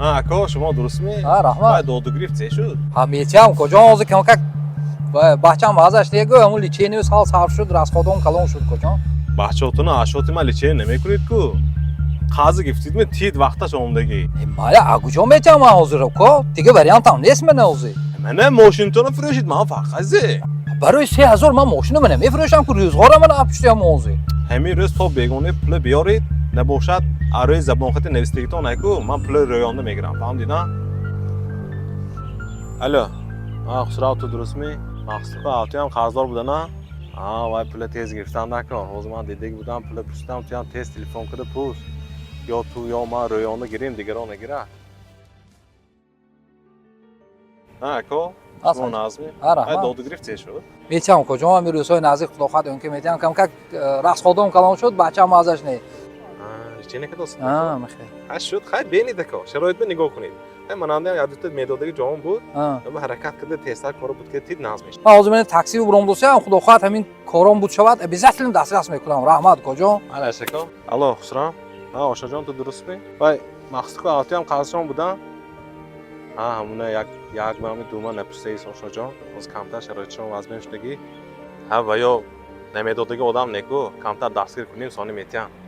اکا شما درست می؟ رحمت باید دادو گرفت چه شد؟ همیتیم کجا آزی که مکک بچه‌م ازش دیگه همون لیچه نیست حال صرف شد راست خودم کلان شد کجا بچه‌تون آشوتی مالی چه نمیکنید کو؟ خازه گفتید می تید وقتش اومدگی مایا کجا میتیم حاضر کو دیگه وریانت هم نیست من اوزی من ماشینتون فروشید من فقط برای 3000 من ماشین من میفروشم که روزگار من اپشتم اوزی همین روز تو بیگونه پول بیارید نباشد برای زبان خط نوشتگیتون نکو من پول رویانده میگیرم فهمیدی نه؟ الو خسرو تو درست می؟ مقصد آتی هم قرضدار بوده نه؟ وای پول تیز گرفتم نکن روز من دیده بودم پول پوستم تو هم تیز تلفن کده پوست یا تو یا ما رویانده گیریم دیگه رو نگیره نه اکو شما نازمی؟ رحمت دادو گرفت چه شد؟ میتیم کجا هم روزهای نزدیک خدا خواهد اون که میتیم کم که راست خودم کلان شد بچه‌م ازش نه چی نکه دوست میخیر هش شد خیلی بینید که شرایط به نگاه کنید من یادت میدادگی جوان بود اما حرکت کرده تیستر کارو بود که تید نازمیش من من تاکسی و برام دوست هم خدا خواهد همین کارم بود شود بزاتلم دسترس میکنم رحمت کجا علی شکر الله خسرو آشا جان تو درست می وای مقصد کو آتی هم قاضیان بودن همونه یک مامی دوما نپسته ایست آشا جان از کمتر شرایط شما وضع میشدگی و یا نمیدادگی آدم نکو کمتر دستگیر کنیم سانی میتیم